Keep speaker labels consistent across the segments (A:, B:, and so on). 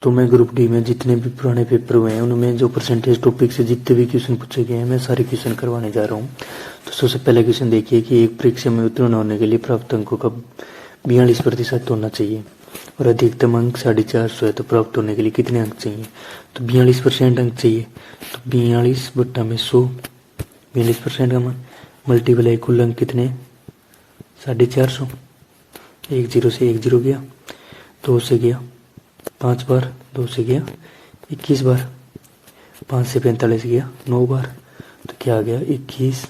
A: तो मैं group D में जितने भी पुराने पेपर हुए हैं उनमें जो परसेंटेज टॉपिक से जितने भी क्वेश्चन पूछे गए हैं मैं सारे क्वेश्चन करवाने जा रहा हूँ। तो सबसे पहला क्वेश्चन देखिए कि एक परीक्षा में उत्तीर्ण होने के लिए प्राप्त अंकों का 42% होना चाहिए और अधिकतम अंक 450 है, तो प्राप्त होने के लिए कितने अंक चाहिए? तो 42% अंक चाहिए। तो 42/100, 42% का मान मल्टीप्लाई कुल अंक कितने? 450। 10 से 10 गया, 2 से गया 5 बार, 2 से गया 21 बार, 5 से 45 गया 9 बार, तो क्या आ गया 21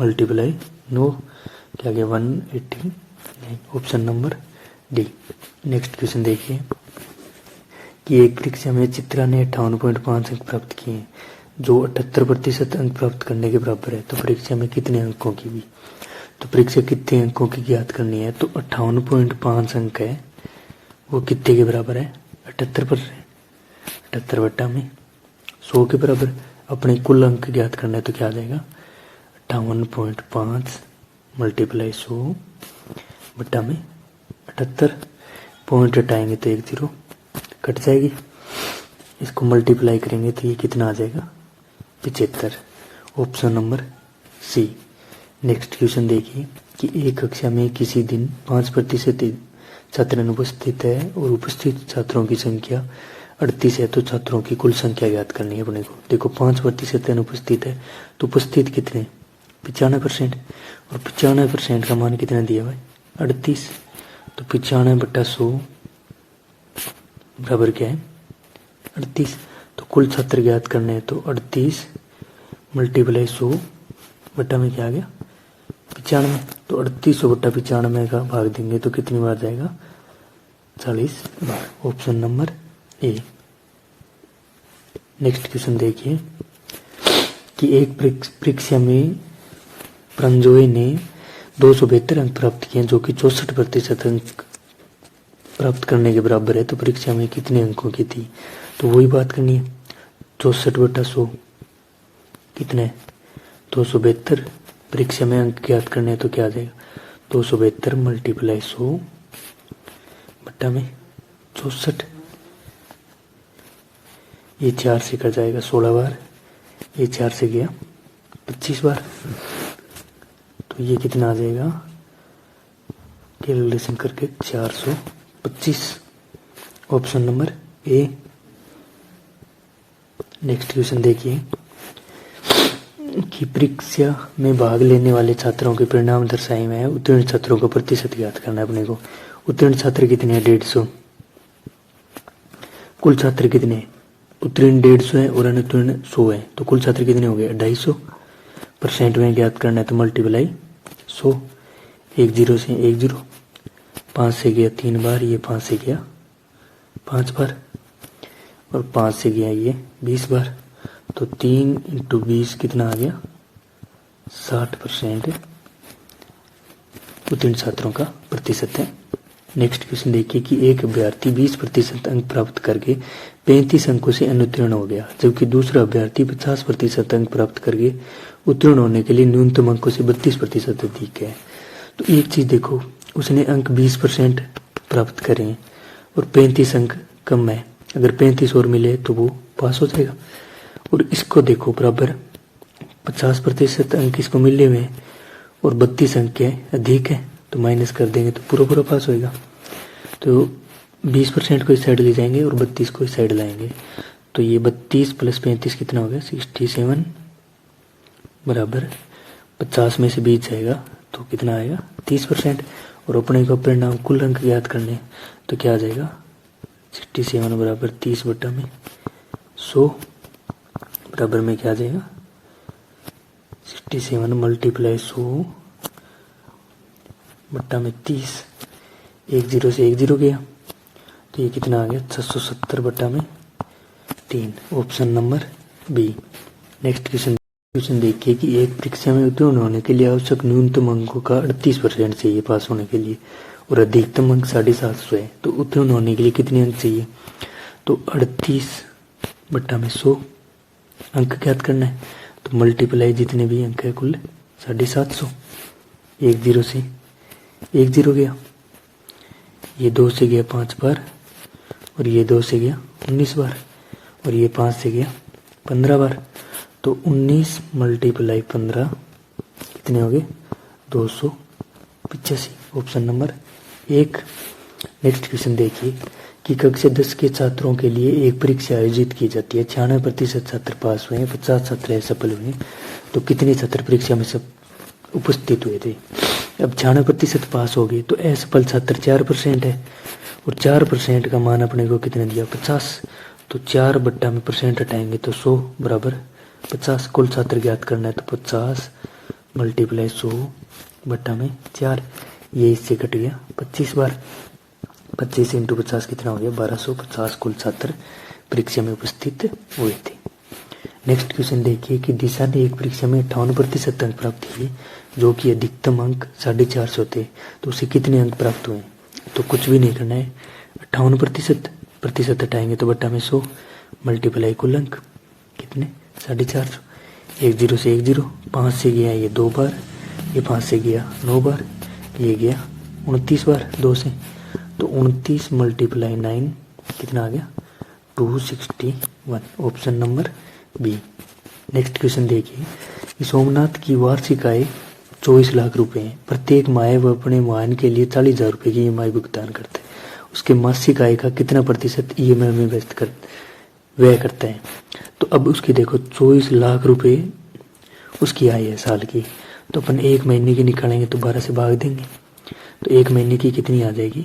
A: मल्टीप्लाई 9, क्या आ गया 189। Option number D. Next question देखिए कि एक परीक्षा में चित्रा ने 58.5 अंक प्राप्त किए हैं जो 78% अंक प्राप्त करने के बराबर है, तो परीक्षा में कितने अंकों की भी? तो परीक्षा कितने अंकों की ज्ञात करनी है? तो 58.5 अंक है वो कितने के बराबर है? 78%, 78/100 के बराबर। अपने कुल अंक ज्ञात करना है तो क्या आ जाएगा? 58.5 मल्टीप्लाई 100/78। पॉइंट हटाएंगे तो 10 कट जाएगी, इसको मल्टीप्लाई करेंगे तो ये कितना आ जाएगा? 75। Option number C. Next question देखिए कि एक कक्षा में किसी दिन 5% छात्र अनुपस्थित है और उपस्थित छात्रों की संख्या 38 है, तो छात्रों की कुल संख्या ज्ञात करनी है अपने को। देखो 5% अनुपस्थित है तो उपस्थित कितने? 95%, और 95% का मान कितना दिया भाई? 38। तो 95/100 बराबर क्या है? 38। तो कुल छात्र ज्ञात करने हैं तो 38 मल्टीप्लाई 100 में क्या आ गया? 95। तो 3800/95 का भाग देंगे तो कितनी बार जाएगा? 40 बार। Option number A. Next question देखिए कि एक परीक्षा में प्रंजोय ने 272 अंक प्राप्त किए जो कि 64% अंक प्राप्त करने के बराबर है, तो परीक्षा में कितने अंकों की थी? तो वही बात करनी है। 64/100 कितने? 272। परीक्षा में अंक ज्ञात करने हैं तो क्या आ जाएगा? 272 मल्टीप्लाई 100/64। ये 4 से कट जाएगा 16 बार, ये 4 से गया 25 बार, तो ये कितना आ जाएगा? कैलकुलेशन करके 425। Option number A. Next question देखिए कि परीक्षा में भाग लेने वाले छात्रों के परिणाम दर्शाए हुए हैं। उत्तीर्ण छात्रों का प्रतिशत ज्ञात करना है अपने को। उत्तीर्ण छात्र कितने हैं? 150। कुल छात्र कितने हैं? उत्तीर्ण 150 है और अनुत्तीर्ण 100 है, तो कुल छात्र कितने हो गए? 250%। में ज्ञात करना है तो मल्टीप्लाई 100। 10 से 10, 5 से गया 3 बार, ये 5 से गया 5 बार, और 5 से गया ये 20 बार, तो 3 × 20 कितना आ गया? 60% उत्तीर्ण छात्रों का प्रतिशत है। नेक्स्ट क्वेश्चन देखिए कि एक अभ्यर्थी 20% अंक प्राप्त करके 35 अंकों से अनुत्तीर्ण हो गया, जबकि दूसरा अभ्यर्थी 50% अंक प्राप्त करके उत्तीर्ण होने के लिए न्यूनतम अंकों से 32% अधिक है। तो एक चीज देखो, उसने अंक 20% प्राप्त करे हैं और 35 अंक कम है। अगर 35 और मिले तो वो पास हो जाएगा। और इसको देखो बराबर 50% अंक इसको मिले हुए हैं और 32 अंक के अधिक है, तो माइनस कर देंगे तो पूरा पूरा पास होएगा। तो 20% को इस साइड ले जाएंगे और 32 को इस साइड लाएंगे, तो ये 32 + 35 कितना हो गया? 67 बराबर 50 में से 20 जाएगा तो कितना आएगा? 30%। और अपने को परिणाम कुल अंक ज्ञात करने तो क्या आ जाएगा? 67 बराबर 30/100 बराबर में क्या आ जाएगा? 67 मल्टीप्लाई 100/30। 10 से 10 गया तो ये कितना आ गया? 670/3। Option number B. Next question देखिए कि एक परीक्षा में उत्तीर्ण होने के लिए आवश्यक न्यूनतम अंकों का 38% चाहिए पास होने के लिए और अधिकतम अंक 750 है, तो उत्तीर्ण होने के लिए कितने अंक चाहिए? तो 38/100 अंक ज्ञात करना है, तो मल्टीप्लाई जितने भी अंक है कुल 750। 10 से 10 गया, ये 2 से गया 5 बार, और ये 2 से गया 19 बार, और ये 5 से गया 15 बार। तो 19 मल्टीप्लाई 15 कितने हो गए? 285, ऑप्शन नंबर 1। नेक्स्ट क्वेश्चन देखिए कि कक्षा 10 के छात्रों के लिए एक परीक्षा आयोजित की जाती है। 96% छात्र पास हुए, 50 छात्र असफल हुए, तो कितने छात्र परीक्षा में सब उपस्थित हुए थे? अब 96% पास हो गए तो असफल छात्र 4% है, और 4% का मान अपने को कितने दिया? 50। तो 4 बट्टा में परसेंट हटाएंगे तो 100 बराबर 50। कुल छात्र ज्ञात करना है तो 50 मल्टीप्लाई 100 बट्टा में 4, ये इससे कट गया 25 बार। 25 इंटू 50 कितना हो गया? 1250 कुल छात्र परीक्षा में उपस्थित हुए थे। नेक्स्ट क्वेश्चन देखिए कि दिशा ने एक परीक्षा में 58% अंक प्राप्त किए, जो कि अधिकतम अंक 450 थे, तो उसे कितने अंक प्राप्त हुए? तो कुछ भी नहीं करना है, 58% हटाएंगे तो बट्टा में 100 मल्टीप्लाई कुल अंक कितने? 450। 1 0 से 1 0, 5 से गया ये 2 बार, ये 5 से गया 9 बार, ये गया 29 बार 2 से, तो 29 मल्टीप्लाई 9 कितना आ गया? 261, option number B. Next question देखिए कि सोमनाथ की वार्षिक आय 24 लाख रुपए है। प्रत्येक माह वह अपने वाहन के लिए 40,000 रुपए की EMI भुगतान करता है। उसके मासिक आय का कितना प्रतिशत EMI में व्यय करता है? तो अब उसकी देखो 24 लाख रुपए उसकी आय है साल की, तो अपन 1 महीने की निकालेंगे तो 12 से भाग देंगे, तो 1 महीने की कितनी आ जाएगी?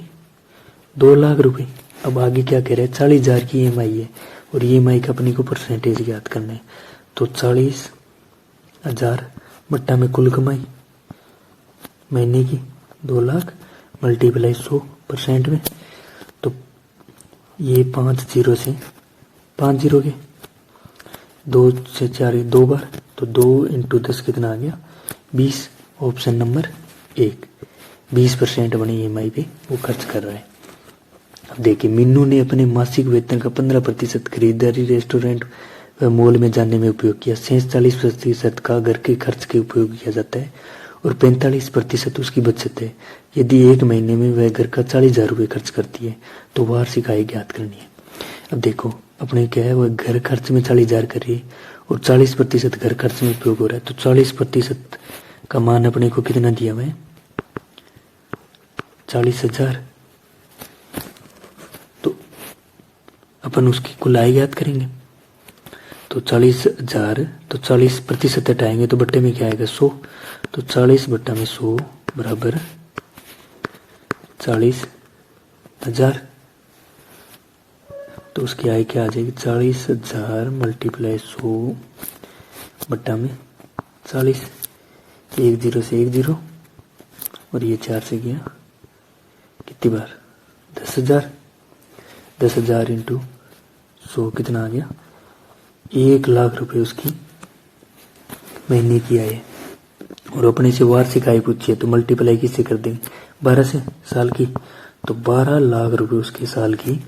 A: 2 लाख रुपए। अब आगे क्या कह रहे हैं? 40,000 की EMI है, और EMI का अपनी को परसेंटेज ज्ञात करना है, तो 40,000 बट्टा में कुल कमाई महीने की 2 लाख मल्टीप्लाई 100% में, तो ये 5 0 से 5 0 के 2 से 4 2 बार, तो 2 इंटू 10 कितना आ गया? 20, ऑप्शन नंबर 1। 20% अपनी EMI पे वो खर्च कर रहा है। अब देखिए मीनू ने अपने मासिक वेतन का 15% खरीदारी, रेस्टोरेंट व मॉल में जाने में उपयोग किया। 47% का घर के खर्च के उपयोग किया जाता है, और 45% उसकी बचत है। यदि 1 महीने में वह घर का 40,000 रुपये खर्च करती है तो वार्षिक आय ज्ञात करनी है। अब देखो अपने क्या है, वह घर खर्च में 40,000 कर रही है, और 40% घर खर्च में उपयोग हो रहा है, तो 40% का मान अपने को कितना दिया हुआ है? 40,000। तो अपन उसकी कुल आय ज्ञात करेंगे, तो 40,000, तो 40% हटाएंगे तो बट्टे में क्या आएगा? 100, तो 40 बट्टा में 100 बराबर 40,000। तो उसकी आय क्या आ जाएगी? 40,000 मल्टीप्लाई 100 बट्टा में 40। 1 0 से 1 0, और ये 4 से गया कितनी बार? 10,000। 10,000 इंटू 100 कितना आ गया? 1 लाख रुपए उसकी महीने की आय है। और अपने से वार्षिक आय पूछिए तो मल्टीप्लाई किससे कर देंगे? 12 से, साल की, तो 12 लाख रुपए उसके साल की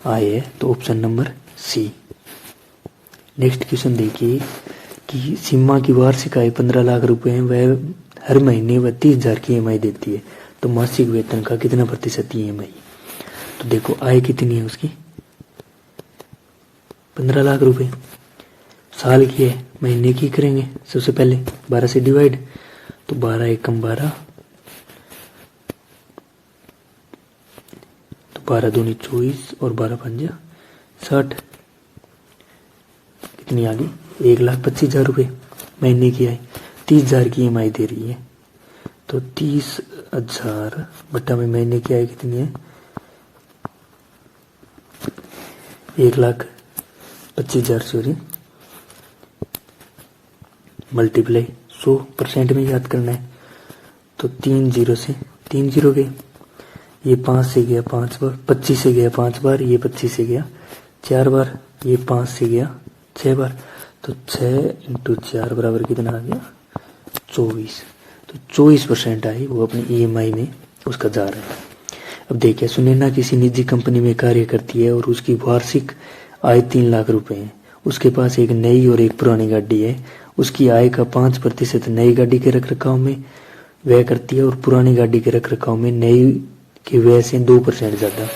A: आय है, तो option number C. Next question देखिए कि सीमा की वार्षिक आय 15 लाख रुपए है, वह हर महीने वह 30,000 की EMI देती है, तो मासिक वेतन का कितना प्रतिशत EMI? तो देखो आय कितनी है उसकी? 15 लाख रुपए, साल की है, महीने की करेंगे सबसे पहले 12 से डिवाइड, तो 12 एकम 12, तो 12 दूनी 24 और 12 पंजा 60, कितनी आ गई? 1,25,000 रुपये महीने की आय। 30,000 की EMI दे रही है, तो 30,000 बट्टा में महीने की आय कितनी है? 1,25,000 सॉरी, मल्टीप्लाई 100% में याद करना है, तो 3 0 से 3 0 गए, ये 5 से गया 5 बार, 25 से गया 5 बार, ये 25 से गया 4 बार, ये 5 से गया 6 बार, तो 6 इंटू 4 बराबर कितना आ गया? 24। तो 24% आई वो अपनी EMI में उसका जा रहा है। अब देखिए सुनैना किसी निजी कंपनी में कार्य करती है और उसकी वार्षिक आय 3 लाख रुपए है। उसके पास एक नई और एक पुरानी गाड़ी है। उसकी आय का 5% नई गाड़ी के रख रखाव में व्यय करती है और पुरानी गाड़ी के रख रखाव में नई की व्यय से 2% ज्यादा।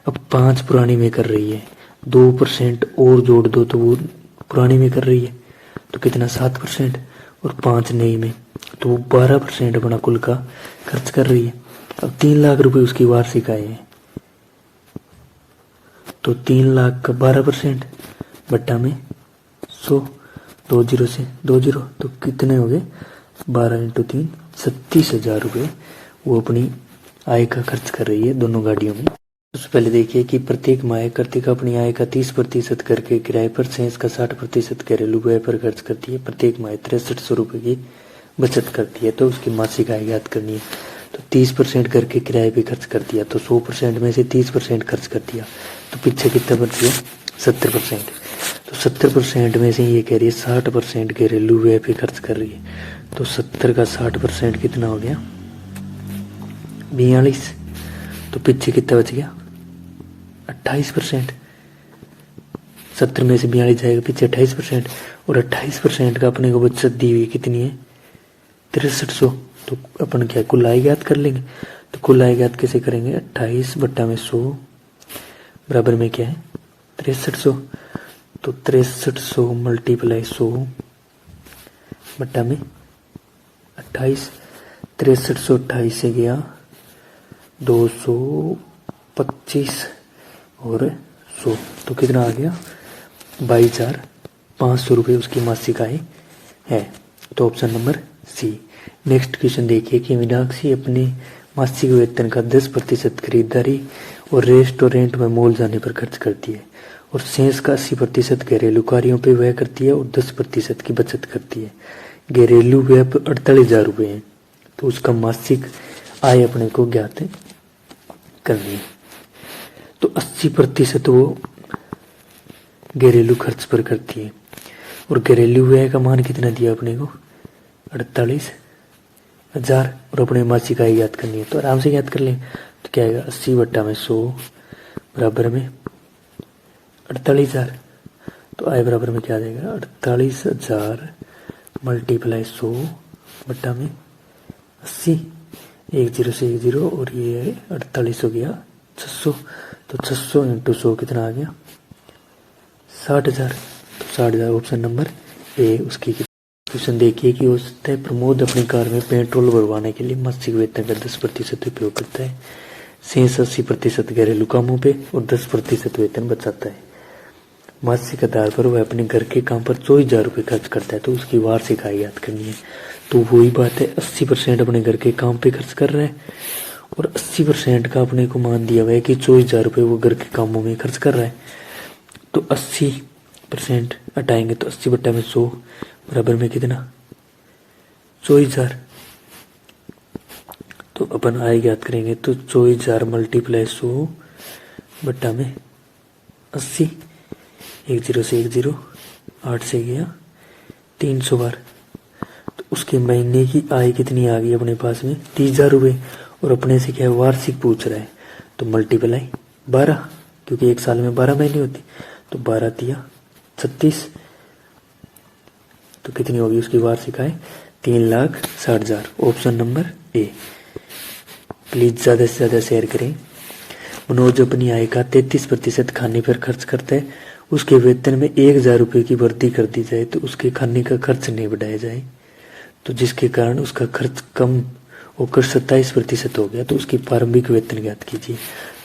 A: अब 5 पुरानी में कर रही है, 2% और जोड़ दो तो वो पुरानी में कर रही है, तो कितना 7%, और 5 नई में, तो वो 12% अपना कुल का खर्च कर रही है। अब 3 लाख रुपए उसकी वार्षिक आय है, तो 3 लाख का 12% बट्टा में 100, 2 जीरो से 2 जीरो, तो कितने हो गए 12 इंटू 3, 37,000 रुपये वो अपनी आय का खर्च कर रही है दोनों गाड़ियों में। उससे पहले देखिए कि प्रत्येक माह कृतिका अपनी आय का 30% करके किराए पर, सेंस का 60% घरेलू व्यय पर खर्च करती है। प्रत्येक माह 6300 रुपये की बचत करती है, तो उसकी मासिक आय ज्ञात करनी है। तो 30% करके किराए पे खर्च कर दिया, तो 100% में से 30% खर्च कर दिया, तो पीछे कितना बच गया 70%। तो 70% में से ये कह रही है 60% घरेलू व्यय पे खर्च कर रही है, तो 70 का 60% कितना हो गया 42, तो पीछे कितना बच गया 28%। 70 में से 42 जाएगा, पीछे 28%, और 28% का अपने को बचत दी हुई कितनी है 6300। तो अपन क्या कुल आय ज्ञात कर लेंगे, तो कुल आय ज्ञात कैसे करेंगे 28 बट्टा में 100 बराबर में क्या है 6300, तो 6300 मल्टीप्लाई 100 बट्टा में 28, 6300 28 से गया 225 और 100, तो कितना आ गया 22,500 रुपये उसकी मासिक आय है। तो option number C. Next question देखिए कि मीनाक्षी अपने मासिक वेतन का 10% खरीदारी और रेस्टोरेंट में मॉल जाने पर खर्च करती है, और शेष का 80% घरेलू कार्यों पर व्यय करती है और 10% की बचत करती है। घरेलू व्यय 48,000 रुपये है, तो उसका मासिक आय अपने को ज्ञात करनी है। तो 80% वो घरेलू खर्च पर करती है, और घरेलू व्यय का मान कितना दिया अपने को 48,000, और अपने मासिक आय याद करनी है, तो आराम से याद कर लें। तो क्या आएगा 80 बट्टा में 100 बराबर में 48,000, तो आय बराबर में क्या आ जाएगा 48,000 मल्टीप्लाई 100 बट्टा में 80, 1 जीरो से 1 जीरो, और ये 48 हो गया 600, तो 600 इंटू 100 कितना आ गया 60,000, तो 60,000 ऑप्शन नंबर ए उसकी। क्वेश्चन देखिए कि उसने प्रमोद अपनी कार में पेट्रोल भरवाने के लिए मासिक वेतन का 10% उपयोग करता है, शेष 80% घरेलू कामों पे और 10% वेतन बचाता है। मासिक आधार पर वह अपने घर के काम पर 24,000 रुपये खर्च करता है, तो उसकी वार्षिक आय याद करनी है। तो वही बात है 80% अपने घर के काम पे खर्च कर रहा है, और 80% का अपने को मान दिया हुआ है कि 24,000 रुपये वो घर के कामों में खर्च कर रहा है। तो 80% हटाएंगे तो 80 बट्टा में 100 बराबर में कितना 24,000, तो अपन आय ज्ञात करेंगे, तो 24,000 मल्टीप्लाई 100 बट्टा में 80, 1 जीरो से 1 जीरो, 8 से गया 300 बार, तो उसके महीने की आय कितनी आ गई अपने पास में 30,000 रुपये, और अपने से क्या वार्षिक पूछ रहा है, तो मल्टीप्लाई 12, क्योंकि एक साल में 12 महीने होती, तो 12 तिया 36, तो कितनी होगी उसकी वार्षिक आय 3,60,000, ऑप्शन नंबर ए। प्लीज ज्यादा से ज्यादा शेयर करें। मनोज अपनी आय का 33% खाने पर खर्च करता है, उसके वेतन में 1,000 रुपये की वृद्धि कर दी जाए तो उसके खाने का खर्च नहीं बढ़ाया जाए, तो जिसके कारण उसका खर्च कम होकर 27% हो गया, तो उसकी प्रारंभिक वेतन ज्ञात कीजिए।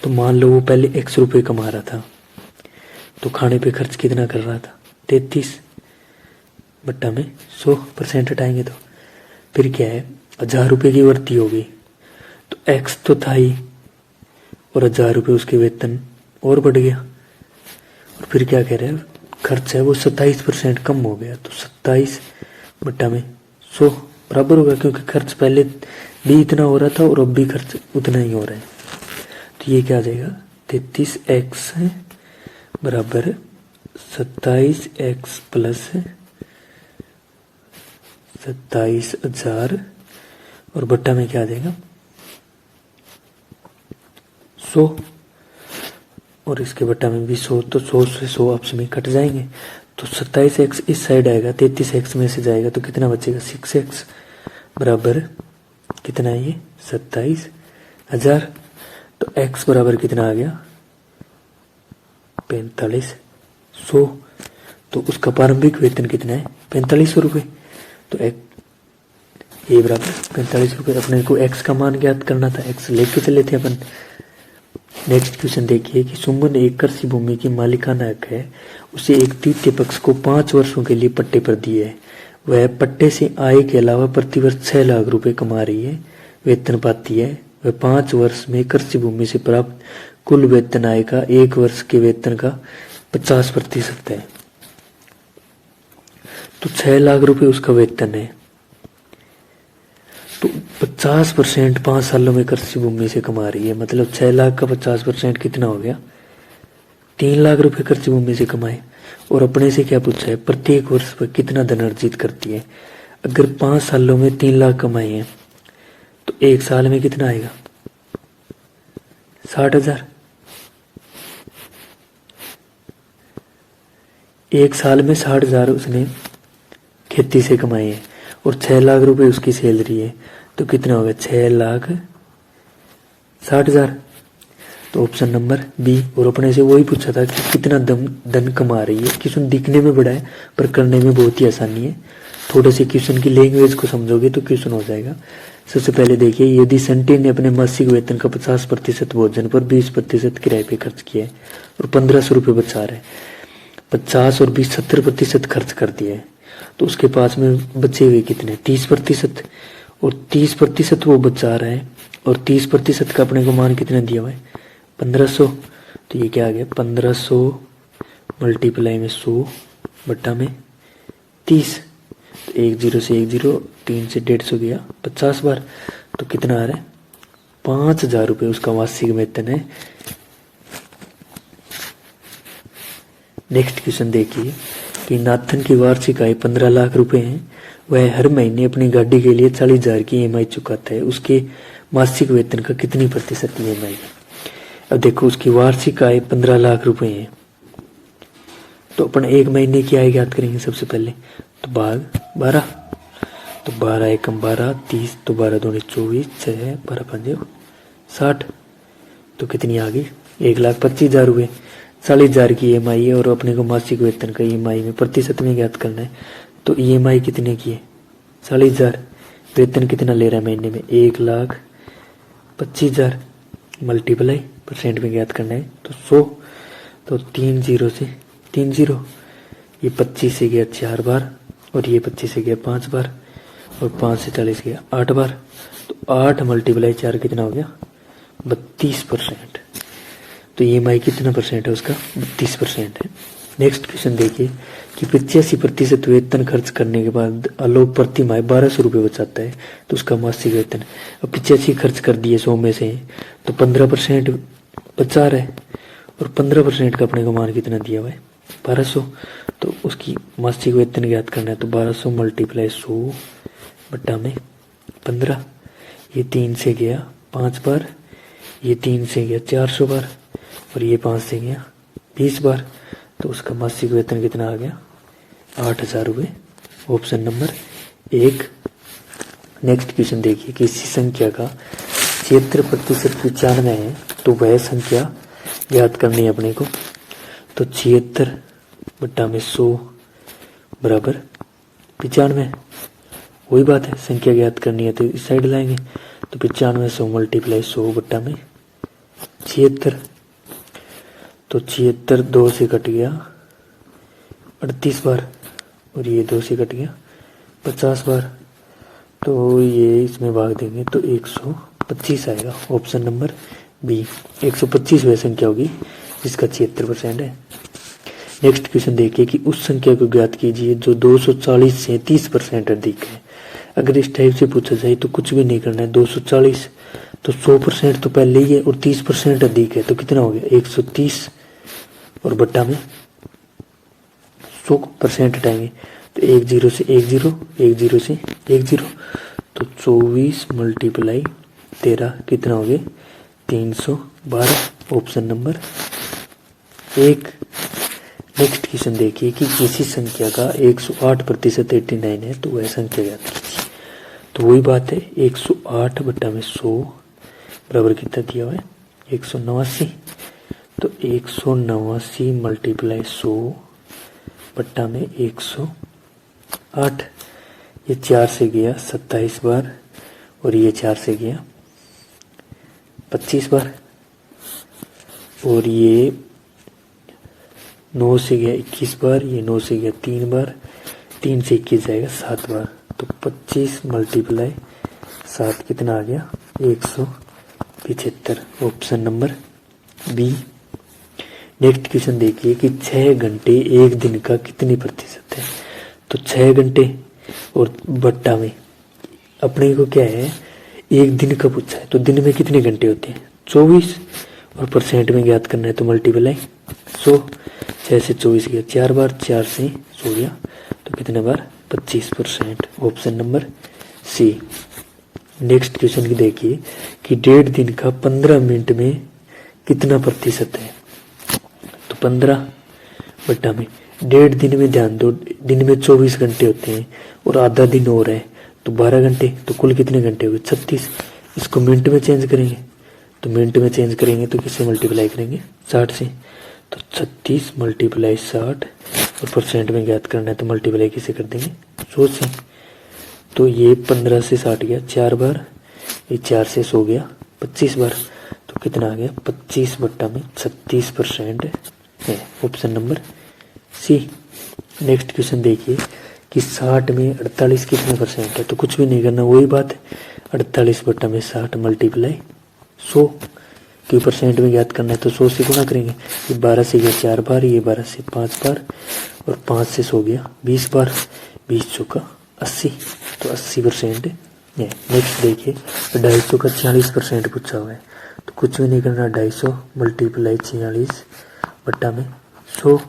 A: तो मान लो वो पहले 100 रुपये कमा रहा था, तो खाने पे खर्च कितना कर रहा था 33 बट्टा में 100% हटाएंगे, तो फिर क्या है 1,000 रुपये की वृद्धि हो गई, तो एक्स तो था ही, और 1,000 रुपये उसके वेतन और बढ़ गया, और फिर क्या कह रहे हैं खर्च है वो 27% कम हो गया, तो 27 बट्टा में 100 बराबर होगा, क्योंकि खर्च पहले भी इतना हो रहा था और अब भी खर्च उतना ही हो रहा है। तो ये क्या आ जाएगा 33x है बराबर 27x प्लस 27,000, और बट्टा में क्या आ जाएगा 100, और इसके बट्टा में भी 100, तो 100 से 100 आपस में कट जाएंगे, तो 27x इस साइड आएगा, 33x में से जाएगा, तो कितना बचेगा 6x बराबर कितना है ये 27,000, तो x बराबर कितना आ गया 4500, तो उसका प्रारंभिक वेतन कितना है 4500 रुपये। तो ए बराबर 45 रुपये। अपने को एक्स का मान ज्ञात करना था, एक्स लेके चले थे अपन। नेक्स्ट क्वेश्चन देखिए कि सुमन एक कृषि भूमि की मालिकाना हक है, उसे एक तृतीय पक्ष को 5 वर्षों के लिए पट्टे पर दिए है। वह पट्टे से आय के अलावा प्रतिवर्ष 6 लाख रुपए कमा रही है, वेतन पाती है। वह 5 वर्ष में कृषि भूमि से प्राप्त कुल वेतन आय का 1 वर्ष के वेतन का 50% है। तो 6 लाख रुपए उसका वेतन है, तो 50% 5 सालों में कृषि भूमि से कमा रही है, मतलब 6 लाख का 50% कितना हो गया 3 लाख रुपए कृषि भूमि से कमाए। और अपने से क्या पूछा है, प्रत्येक वर्ष पर कितना धन अर्जित करती है। अगर 5 सालों में 3 लाख कमाए हैं तो 1 साल में कितना आएगा 60,000। 1 साल में 60,000 उसने खेती से कमाए हैं और 6 लाख रुपए उसकी सैलरी है, तो कितना होगा 6,60,000। तो ऑप्शन नंबर बी। और अपने से वही पूछा था कि कितना धन कमा रही है। क्वेश्चन दिखने में बड़ा है पर करने में बहुत ही आसानी है। थोड़े से क्वेश्चन की लैंग्वेज को समझोगे तो क्वेश्चन हो जाएगा। सबसे पहले देखिए, यदि संटी ने अपने मासिक वेतन का 50% भोजन पर 20% किराए पे खर्च किया है और 1500 रुपये बचा रहे, 50 और 20 70% खर्च कर दिया है, तो उसके पास में बचे हुए कितने 30%, और 30% वो बचा रहा है और 30% का अपने को मान कितना दिया हुआ है 1500। तो ये क्या आ गया 1500 मल्टीप्लाई में 100 बट्टा में 30। तो 10 से 10, 3 से 150 गया 50 बार, तो कितना आ रहा है 5,000 रुपये उसका मासिक वेतन है। नेक्स्ट क्वेश्चन देखिए कि नाथन की वार्षिक आय 15 लाख रुपए है। वह हर महीने अपनी गाड़ी के लिए 40,000 की EMI चुकाता है, उसके मासिक वेतन का कितनी प्रतिशत EMI है। अब देखो उसकी वार्षिक आय 15 लाख रुपए है, तो अपन 1 महीने की आय ज्ञात करेंगे सबसे पहले। तो भाग 12, तो 12 एकम 12 30, तो 12 दूनी 24, 6 12 5 60, तो कितनी आ गई 1,25,000 रुपये। 40,000 की EMI है और अपने को मासिक वेतन का EMI में प्रतिशत में ज्ञात करना है। तो EMI कितने की है 40,000, वेतन कितना ले रहा है महीने में 1,25,000, मल्टीप्लाई परसेंट में ज्ञात करना है तो 100, तो 3 0 से 3 0, ये 25 से गया 4 बार और ये 25 से गया 5 बार और 5 से 40 गया 8 बार, तो 8 मल्टीप्लाई 4 कितना हो गया 32%। तो EMI कितना परसेंट है उसका 32% है। नेक्स्ट क्वेश्चन देखिए कि 85% वेतन खर्च करने के बाद आलोक प्रति माह 1200 रुपये बचाता है, तो उसका मासिक वेतन। अब 85 खर्च कर दिए 100 में से, तो 15% बचा रहा है और 15% का अपने को मान कितना दिया हुआ है 1200, तो उसकी मासिक वेतन ज्ञात करना है। तो 1200 मल्टीप्लाई 100 बट्टा में 15, ये 3 से गया 5 बार, ये 3 से गया 400 बार और ये 5 से गया 20 बार, तो उसका मासिक वेतन कितना आ गया 8,000 रुपये। Option number 1। नेक्स्ट क्वेश्चन देखिए कि इसी संख्या का 76% 95 है, तो वह संख्या याद करनी है अपने को। तो 76 बट्टा में 100 बराबर 95, वही बात है, संख्या याद करनी है तो इस साइड लाएंगे। तो 95 100 मल्टीप्लाई 100 बट्टा में 76, तो 76 2 से कट गया 38 बार और ये 2 से कट गया 50 बार, तो ये इसमें भाग देंगे तो 125 आएगा। ऑप्शन नंबर बी 125 वह संख्या होगी जिसका 76% है। नेक्स्ट क्वेश्चन देखिए कि उस संख्या को ज्ञात कीजिए जो 240 से 30% अधिक है। अगर इस टाइप से पूछा जाए तो कुछ भी नहीं करना है। 240 तो 100% तो पहले ही है और 30% अधिक है, तो कितना हो गया 130 और बट्टा में 100% हटाएंगे तो 10 से 10 10 से 10, तो 24 मल्टीप्लाई 13 कितना हो गया 312। Option number 1। नेक्स्ट क्वेश्चन देखिए कि किसी संख्या का 108% 89 है, तो वह संख्या ज्ञात कीजिए। तो वही बात है 108 बट्टा में 100 बराबर कितना दिया हुआ है 189, तो 189 मल्टीप्लाई 100 बट्टा में 108। ये 4 से गया 27 बार और ये 4 से गया 25 बार और ये 9 से गया 21 बार, ये 9 से गया 3 बार, 3 से 21 जाएगा 7 बार। तो 25 मल्टीप्लाई 7 कितना आ गया 175। Option number B. Next question देखिए कि 6 घंटे एक दिन का कितनी प्रतिशत है। तो 6 घंटे और बट्टा में अपने को क्या है एक दिन का पूछा है, तो दिन में कितने घंटे होते हैं 24 और परसेंट में ज्ञात करना है तो मल्टीप्लाई 100। 6 से 24 गया 4 बार, 4 से 100 गया तो कितने बार 25%। Option number C. Next question की देखिए कि 1.5 दिन का 15 मिनट में कितना प्रतिशत है। तो 15 बट्टा में 1.5 दिन में ध्यान दो, दिन में 24 घंटे होते हैं और आधा दिन और है तो 12 घंटे, तो कुल कितने घंटे हुए 36। इसको मिनट में चेंज करेंगे तो मिनट में चेंज करेंगे तो किससे मल्टीप्लाई करेंगे 60 से। तो 36 मल्टीप्लाई 60 और परसेंट में ज्ञात करना है तो मल्टीप्लाई किसे कर देंगे 100 से। तो ये 15 से 60 गया 4 बार, ये 4 से 100 गया 25 बार, तो कितना आ गया 25 बट्टा में 36% है। Option number C. Next question देखिए कि 60 में 48 कितने परसेंट है। तो कुछ भी नहीं करना, वही बात है 48 बट्टा में 60 मल्टीप्लाई 100 क्यों परसेंट में ज्ञात करना है तो 100 से गुणा करेंगे। ये 12 से गया 4 बार, ये 12 से 5 बार और 5 से 100 गया 20 बार, 20 चौका 80, तो 80% है। नेक्स्ट देखिए 250 का 46% पूछा हुआ है तो कुछ भी नहीं करना, 250 मल्टीप्लाई 46 बट्टा में 100।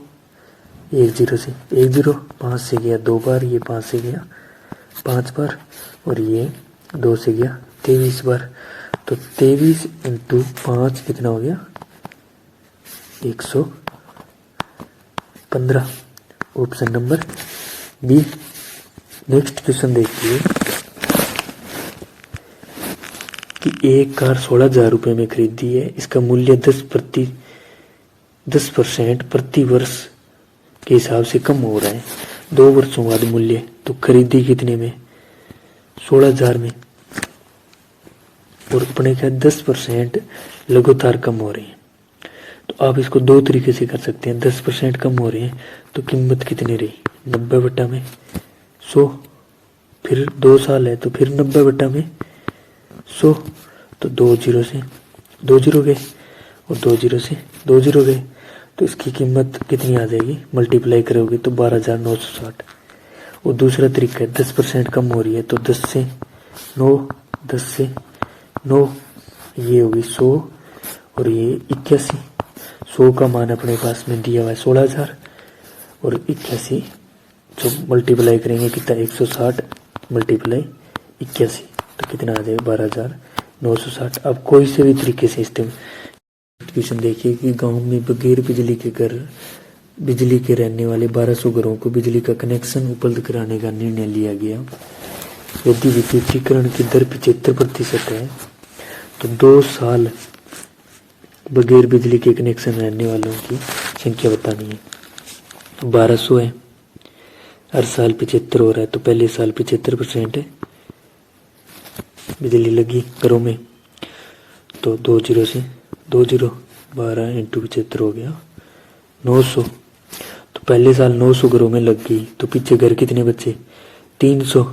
A: 1 0 से 1 0, 5 से गया 2 बार, ये 5 से गया 5 बार और ये 2 से गया 23 बार, तो 23 इंटू 5 कितना हो गया 115। Option number B. Next question देखिए कि एक कार 16,000 रुपये में खरीदी है, इसका मूल्य 10% प्रति वर्ष के हिसाब से कम हो रहा है 2 वर्षों बाद मूल्य, तो खरीदी कितने में 16,000 में और अपने क्या 10% लगातार कम हो रही है। तो आप इसको 2 तरीके से कर सकते हैं। 10% कम हो रही है तो कीमत कितनी रही 90 बट्टा में 100, फिर 2 साल है तो फिर 90 बट्टा में 100, तो 2 0 से 2 0 गए और 2 0 से 2 0 गए, तो इसकी कीमत कितनी आ जाएगी मल्टीप्लाई करोगे तो 12,960। और दूसरा तरीका है 10% कम हो रही है तो 10 से 9, 10 से 9, ये होगी 100 और ये 81। 100 का मान अपने पास में दिया हुआ है 16,000 और 81 जो मल्टीप्लाई करेंगे कितना 160 मल्टीप्लाई 81 तो कितना आ जाएगा 12,960। अब कोई से भी तरीके से इस्तेमाल। क्वेश्चन देखिए कि गांव में बगैर बिजली के रहने वाले 1200 घरों को बिजली का कनेक्शन उपलब्ध कराने का निर्णय लिया गया। यदि विद्युतीकरण की दर 75% है तो 2 साल बगैर बिजली के कनेक्शन रहने वालों की संख्या बतानी है। 1200 है, हर साल 75 हो रहा है तो पहले साल 75% है बिजली लगी घरों में, तो 2 0 से 2 0, 12 इंटू 75 हो गया 900। तो पहले साल 900 घरों में लग गई तो पीछे घर कितने बचे 300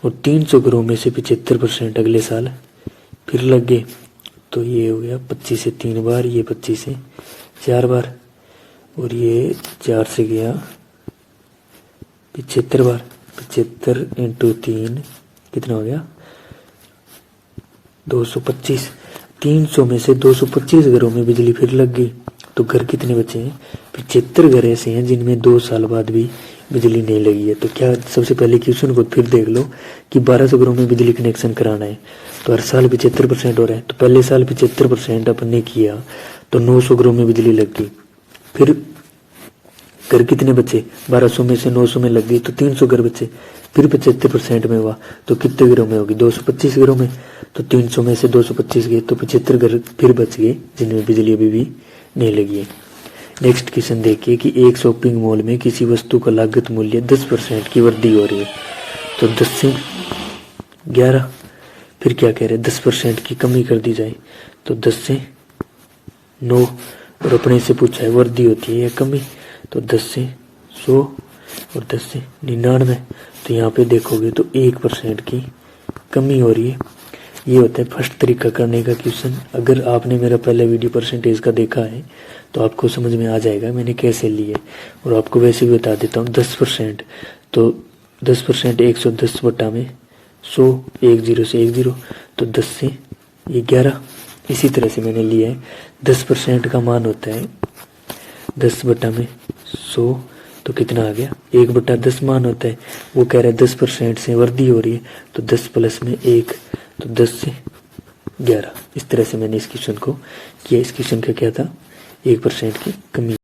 A: और 300 घरों में से 75% अगले साल फिर लग गए, तो ये हो गया 25 से 3 बार, ये 25 से 4 बार और ये 4 से गया 75 बार। 75 इंटू 3 कितना हो गया 225। 300 में से 225 घरों में बिजली फिर लग गई तो घर कितने बचे हैं 75 घर ऐसे हैं जिनमें 2 साल बाद भी बिजली नहीं लगी है। तो क्या सबसे पहले क्वेश्चन को फिर देख लो कि 1200 घरों में बिजली कनेक्शन कराना है तो हर साल 75% हो रहा है, तो पहले साल 75% अपन ने किया तो 900 घरों में बिजली लग गई, फिर घर कितने बचे 1200 में से 900 में लग गई तो 300 घर बचे, फिर 75% में हुआ तो कितने घरों में होगी 225 घरों में, तो 300 में से 225 गए तो 75 घर फिर बच गए जिनमें बिजली अभी भी नहीं लगी है। नेक्स्ट क्वेश्चन देखिए कि एक शॉपिंग मॉल में किसी वस्तु का लागत मूल्य 10% की वृद्धि हो रही है, तो 10 से 11, फिर क्या कह रहे हैं 10% की कमी कर दी जाए, तो 10 से 9, और अपने से पूछा है वृद्धि होती है या कमी, तो 10 से 100 और 10 से 99, तो यहाँ पे देखोगे तो 1% की कमी हो रही है। ये होता है फर्स्ट तरीका करने का क्वेश्चन। अगर आपने मेरा पहला वीडियो परसेंटेज का देखा है तो आपको समझ में आ जाएगा मैंने कैसे लिए, और आपको वैसे भी बता देता हूँ 10%, तो 10% 110 बटा में 100, 10 से 10, तो 10 से ये 11, इसी तरह से मैंने लिया है। 10% का मान होता है 10 बटा में 100, तो कितना आ गया 1 बटा 10 मान होता है। वो कह रहा है 10% से वृद्धि हो रही है, तो 10 प्लस में 1, तो 10 से 11। इस तरह से मैंने इस क्वेश्चन को किया। इस क्वेश्चन का क्या था 1% की कमी।